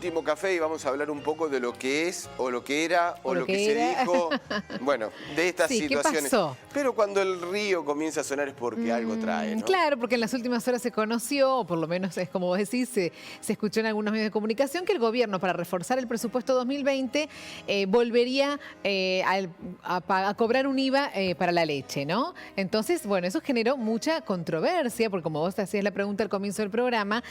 último café y vamos a hablar un poco de lo que es o lo que era o lo que era. se dijo, bueno, de estas Sí, situaciones. ¿qué pasó? Pero cuando el río comienza a sonar es porque algo trae, ¿no? Claro, porque en las últimas horas se conoció, o por lo menos es como vos decís, se escuchó en algunos medios de comunicación que el gobierno, para reforzar el presupuesto 2020, volvería a cobrar un IVA para la leche, ¿no? Entonces, bueno, eso generó mucha controversia, porque como vos hacías la pregunta al comienzo del programa,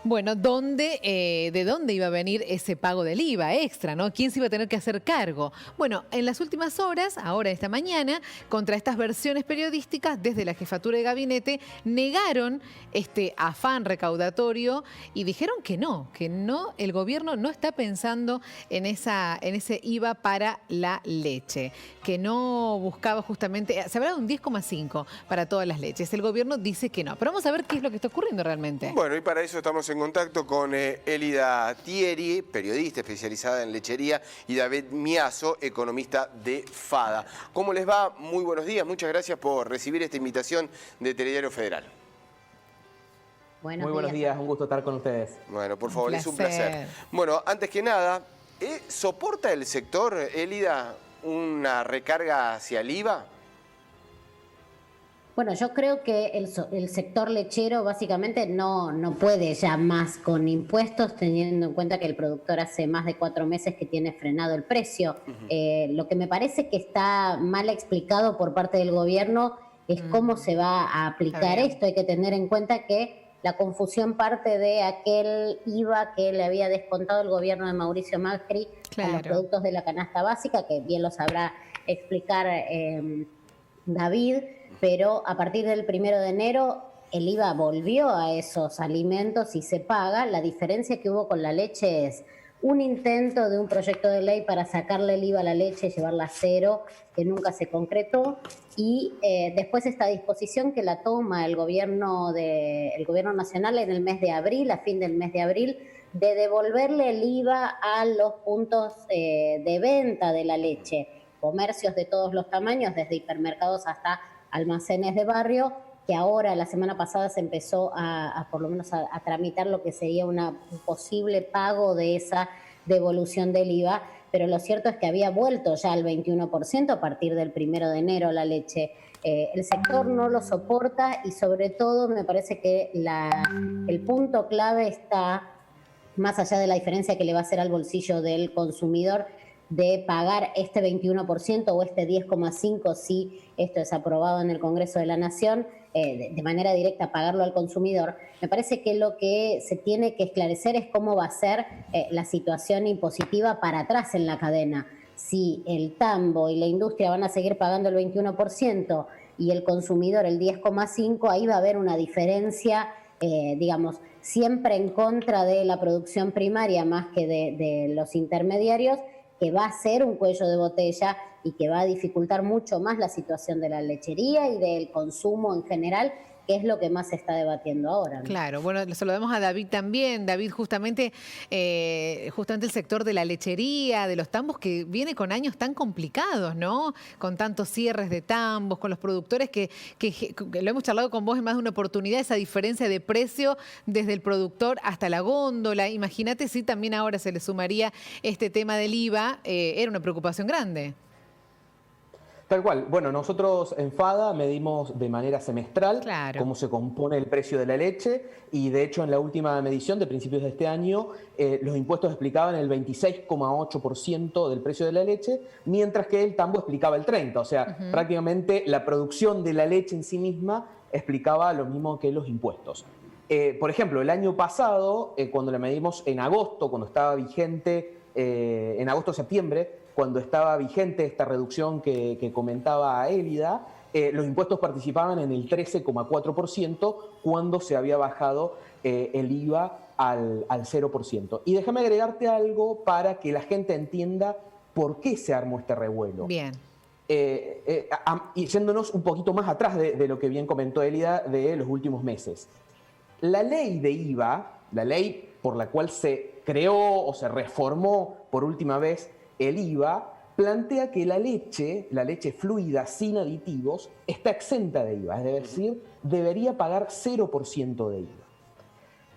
bueno, ¿de dónde iba a venir ese pago del IVA extra, ¿no? ¿Quién se iba a tener que hacer cargo? Bueno, en las últimas horas, ahora esta mañana, contra estas versiones periodísticas, desde la jefatura de gabinete, negaron este afán recaudatorio y dijeron que no, el gobierno no está pensando en ese IVA para la leche, que no buscaba justamente, se hablaba de un 10,5 para todas las leches. El gobierno dice que no. Pero vamos a ver qué es lo que está ocurriendo realmente. Bueno, y para eso estamos en contacto con Elida Thieri, periodista especializada en lechería, y David Miazo, economista de FADA. ¿Cómo les va? Muy buenos días. Muchas gracias por recibir esta invitación de Telediario Federal. Muy buenos días, un gusto estar con ustedes. Bueno, por favor, es un placer. Bueno, antes que nada, ¿soporta el sector, Elida, una recarga hacia el IVA? Bueno, yo creo que el sector lechero básicamente no puede ya más con impuestos, teniendo en cuenta que el productor hace más de 4 meses que tiene frenado el precio. Lo que me parece que está mal explicado por parte del gobierno es cómo se va a aplicar esto. Hay que tener en cuenta que la confusión parte de aquel IVA que le había descontado el gobierno de Mauricio Macri a los productos de la canasta básica, que bien lo sabrá explicar David, pero a partir del 1 de enero el IVA volvió a esos alimentos y se paga. La diferencia que hubo con la leche es un intento de un proyecto de ley para sacarle el IVA a la leche y llevarla a cero, que nunca se concretó, y después esta disposición que la toma el gobierno nacional en el mes de abril, a fin del mes de abril, de devolverle el IVA a los puntos de venta de la leche, comercios de todos los tamaños, desde hipermercados hasta almacenes de barrio, que ahora, la semana pasada, se empezó por lo menos a tramitar lo que sería un posible pago de esa devolución del IVA, pero lo cierto es que había vuelto ya al 21% a partir del 1 de enero la leche. El sector no lo soporta y sobre todo me parece que el punto clave está, más allá de la diferencia que le va a hacer al bolsillo del consumidor, de pagar este 21% o este 10,5% si esto es aprobado en el Congreso de la Nación, de manera directa pagarlo al consumidor. Me parece que lo que se tiene que esclarecer es cómo va a ser la situación impositiva para atrás en la cadena. Si el tambo y la industria van a seguir pagando el 21% y el consumidor el 10,5%, ahí va a haber una diferencia, digamos, siempre en contra de la producción primaria más que de los intermediarios, que va a ser un cuello de botella y que va a dificultar mucho más la situación de la lechería y del consumo en general, que es lo que más se está debatiendo ahora, ¿no? Claro, bueno, le saludamos a David también. David, justamente el sector de la lechería, de los tambos, que viene con años tan complicados, ¿no? Con tantos cierres de tambos, con los productores que lo hemos charlado con vos en más de una oportunidad, esa diferencia de precio desde el productor hasta la góndola. Imagínate si también ahora se le sumaría este tema del IVA, era una preocupación grande. Tal cual. Bueno, nosotros en FADA medimos de manera semestral cómo se compone el precio de la leche y de hecho en la última medición de principios de este año los impuestos explicaban el 26,8% del precio de la leche, mientras que el tambo explicaba el 30%. O sea, prácticamente la producción de la leche en sí misma explicaba lo mismo que los impuestos. Por ejemplo, el año pasado, cuando la medimos en agosto, cuando estaba vigente, en agosto-septiembre, cuando estaba vigente esta reducción que comentaba Elida, los impuestos participaban en el 13,4% cuando se había bajado el IVA al 0%. Y déjame agregarte algo para que la gente entienda por qué se armó este revuelo. Bien. Y yéndonos un poquito más atrás de lo que bien comentó Elida de los últimos meses. La ley de IVA, la ley por la cual se creó o se reformó por última vez el IVA, plantea que la leche fluida sin aditivos está exenta de IVA, es decir, debería pagar 0% de IVA.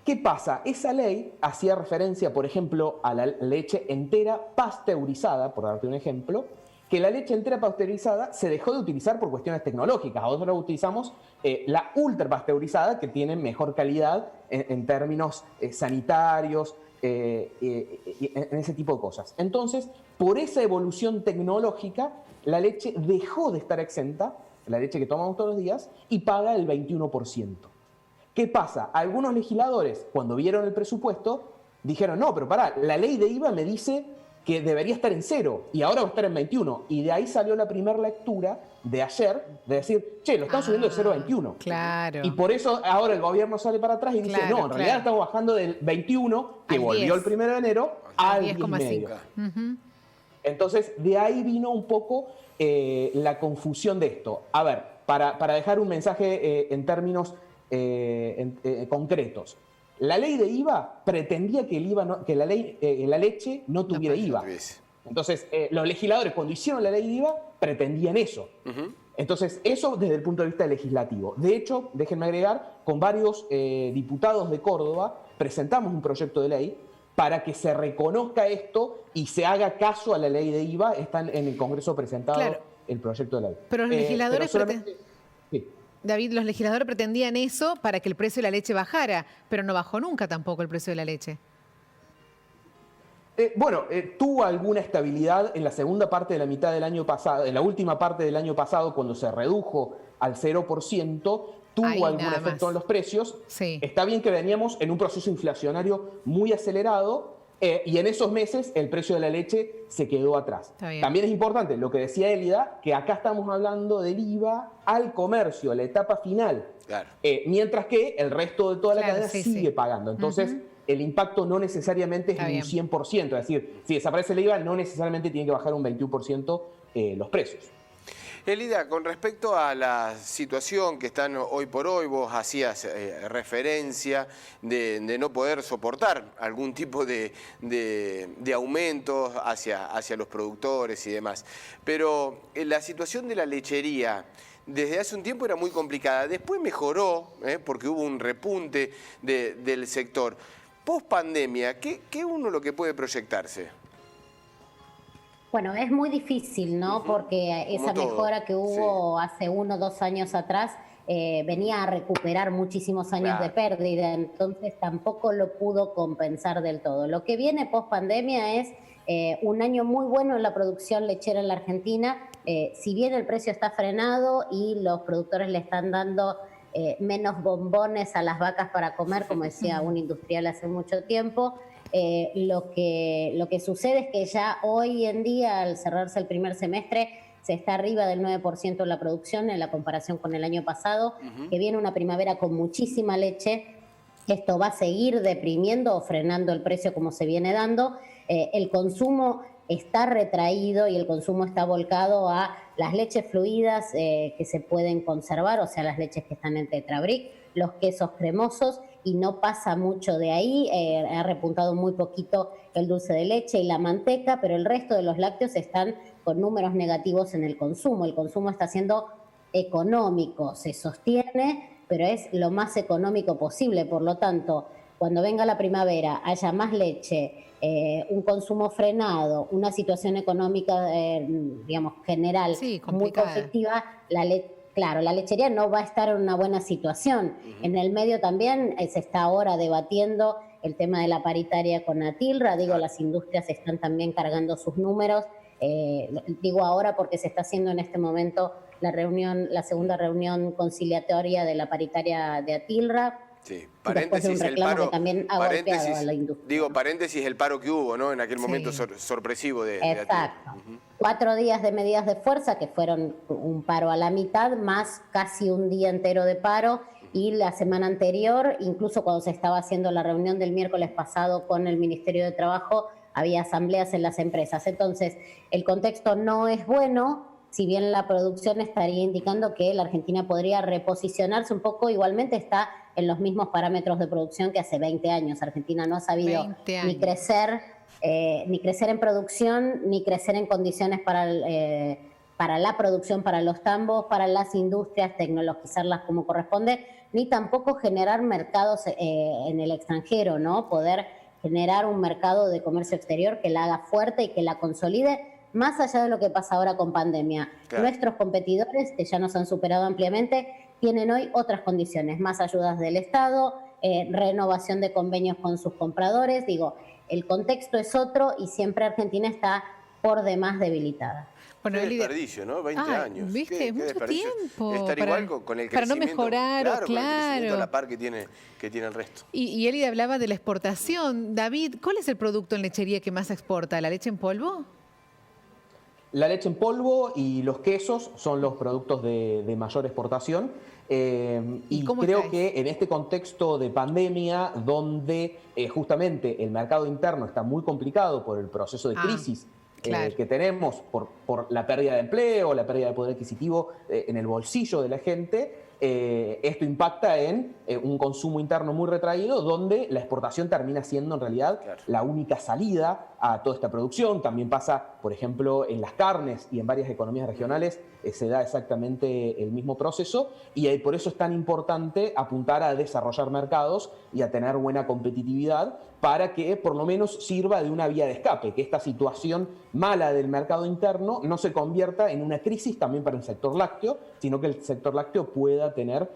¿Qué pasa? Esa ley hacía referencia, por ejemplo, a la leche entera pasteurizada, por darte un ejemplo, que la leche entera pasteurizada se dejó de utilizar por cuestiones tecnológicas. Ahora utilizamos la ultra pasteurizada, que tiene mejor calidad en términos sanitarios, en ese tipo de cosas. Entonces, por esa evolución tecnológica, la leche dejó de estar exenta, la leche que tomamos todos los días, y paga el 21%. ¿Qué pasa? Algunos legisladores, cuando vieron el presupuesto, dijeron, no, pero pará, la ley de IVA me dice que debería estar en 0 y ahora va a estar en 21. Y de ahí salió la primera lectura de ayer, de decir, che, lo están subiendo de 0 a 21. Claro. Y por eso ahora el gobierno sale para atrás y dice, no, en realidad estamos bajando del 21, que volvió el 1 de enero, al 10,5. Entonces, de ahí vino un poco la confusión de esto. A ver, para dejar un mensaje en términos concretos. La ley de IVA pretendía que, la leche no tuviera IVA. Entonces, los legisladores, cuando hicieron la ley de IVA, pretendían eso. Entonces, eso desde el punto de vista legislativo. De hecho, déjenme agregar, con varios diputados de Córdoba, presentamos un proyecto de ley para que se reconozca esto y se haga caso a la ley de IVA. Está en el Congreso presentado el proyecto de ley. Pero los legisladores David, los legisladores pretendían eso para que el precio de la leche bajara, pero no bajó nunca tampoco el precio de la leche. Tuvo alguna estabilidad en la segunda parte de la mitad del año pasado, en la última parte del año pasado, cuando se redujo al 0%, tuvo algún efecto en los precios. Sí. Está bien que veníamos en un proceso inflacionario muy acelerado, y en esos meses el precio de la leche se quedó atrás. También es importante lo que decía Elida, que acá estamos hablando del IVA al comercio, a la etapa final, mientras que el resto de toda la cadena sigue pagando. Entonces, el impacto no necesariamente es de un 100%, es decir, si desaparece el IVA, no necesariamente tiene que bajar un 21% los precios. Elida, con respecto a la situación que están hoy por hoy, vos hacías referencia de no poder soportar algún tipo de aumentos hacia los productores y demás. Pero la situación de la lechería desde hace un tiempo era muy complicada. Después mejoró, porque hubo un repunte del sector. Post pandemia, ¿qué uno lo que puede proyectarse? Bueno, es muy difícil, ¿no? Porque esa mejora que hubo hace 1 o 2 años atrás venía a recuperar muchísimos años de pérdida, entonces tampoco lo pudo compensar del todo. Lo que viene post pandemia es un año muy bueno en la producción lechera en la Argentina. Si bien el precio está frenado y los productores le están dando menos bombones a las vacas para comer, como decía un industrial hace mucho tiempo, lo que sucede es que ya hoy en día, al cerrarse el primer semestre, se está arriba del 9% en la producción en la comparación con el año pasado, que viene una primavera con muchísima leche. Esto va a seguir deprimiendo o frenando el precio como se viene dando. El consumo está retraído y el consumo está volcado a las leches fluidas que se pueden conservar, o sea, las leches que están en Tetrabric, los quesos cremosos, y no pasa mucho de ahí. Ha repuntado muy poquito el dulce de leche y la manteca, pero el resto de los lácteos están con números negativos en el consumo. El consumo está siendo económico, se sostiene, pero es lo más económico posible. Por lo tanto, cuando venga la primavera, haya más leche, un consumo frenado, una situación económica, digamos, general muy conflictiva, claro, la lechería no va a estar en una buena situación. En el medio también se está ahora debatiendo el tema de la paritaria con Atilra. Digo, las industrias están también cargando sus números. Digo ahora porque se está haciendo en este momento la segunda reunión conciliatoria de la paritaria de Atilra. Sí, paréntesis, el paro, también ha golpeado a la industria. Digo, paréntesis, el paro que hubo, ¿no? En aquel momento sorpresivo de Exacto. 4 días de medidas de fuerza, que fueron un paro a la mitad, más casi un día entero de paro, y la semana anterior, incluso cuando se estaba haciendo la reunión del miércoles pasado con el Ministerio de Trabajo, había asambleas en las empresas. Entonces, el contexto no es bueno. Si bien la producción estaría indicando que la Argentina podría reposicionarse un poco, igualmente está en los mismos parámetros de producción que hace 20 años. Argentina no ha sabido ni crecer en producción, ni crecer en condiciones para para la producción, para los tambos, para las industrias, tecnologizarlas como corresponde, ni tampoco generar mercados en el extranjero, ¿no? Poder generar un mercado de comercio exterior que la haga fuerte y que la consolide, más allá de lo que pasa ahora con pandemia. Claro. Nuestros competidores, que ya nos han superado ampliamente, tienen hoy otras condiciones, más ayudas del Estado, renovación de convenios con sus compradores. Digo, el contexto es otro y siempre Argentina está por demás debilitada. Bueno, qué desperdicio, ¿no? 20 años. ¿Viste? Qué mucho tiempo. Estar igual con el crecimiento. Para no mejorar, claro. Con el claro. crecimiento a la par que tiene el resto. Y Elida hablaba de la exportación. David, ¿cuál es el producto en lechería que más exporta? ¿La leche en polvo? La leche en polvo y los quesos son los productos de mayor exportación. Y creo que en este contexto de pandemia, donde justamente el mercado interno está muy complicado por el proceso de crisis que tenemos, por la pérdida de empleo, la pérdida de poder adquisitivo en el bolsillo de la gente, esto impacta en un consumo interno muy retraído, donde la exportación termina siendo en realidad la única salida a toda esta producción. También pasa, por ejemplo, en las carnes y en varias economías regionales se da exactamente el mismo proceso, y por eso es tan importante apuntar a desarrollar mercados y a tener buena competitividad para que por lo menos sirva de una vía de escape, que esta situación mala del mercado interno no se convierta en una crisis también para el sector lácteo, sino que el sector lácteo pueda tener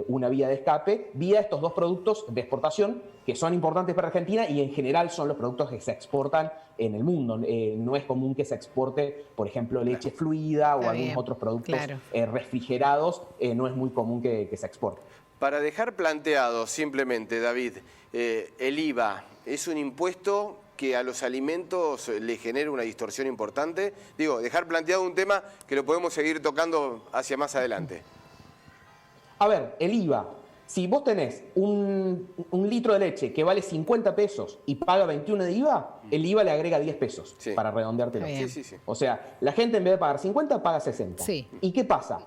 una vía de escape vía estos dos productos de exportación que son importantes para Argentina y en general son los productos que se exportan en el mundo. No es común que se exporte, por ejemplo, leche fluida o algunos otros productos refrigerados, no es muy común que se exporte. Para dejar planteado simplemente, David, el IVA es un impuesto que a los alimentos le genera una distorsión importante. Digo, dejar planteado un tema que lo podemos seguir tocando hacia más adelante. A ver, el IVA. Si vos tenés un litro de leche que vale 50 pesos y paga 21 de IVA, el IVA le agrega 10 pesos para redondeártelo. Sí. O sea, la gente en vez de pagar 50 paga 60. Sí. ¿Y qué pasa?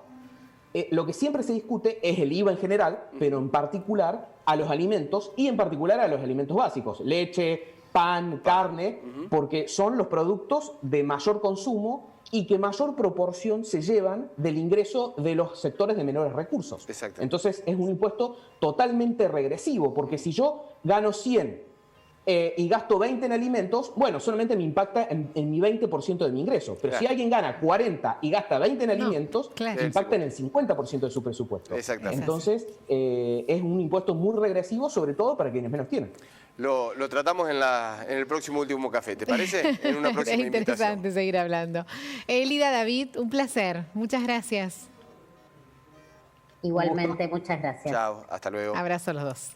Lo que siempre se discute es el IVA en general, pero en particular a los alimentos y en particular a los alimentos básicos. Leche, pan, carne, porque son los productos de mayor consumo y que mayor proporción se llevan del ingreso de los sectores de menores recursos. Exacto. Entonces es un impuesto totalmente regresivo, porque si yo gano 100 y gasto 20 en alimentos, bueno, solamente me impacta en mi 20% de mi ingreso. Pero si alguien gana 40 y gasta 20 en alimentos, impacta en el 50% de su presupuesto. Exactamente. Entonces es un impuesto muy regresivo, sobre todo para quienes menos tienen. Lo tratamos en el próximo Último Café, ¿te parece? En una próxima Es interesante seguir hablando. Elida, David, un placer. Muchas gracias. Igualmente, muchas gracias. Chao, hasta luego. Abrazo a los dos.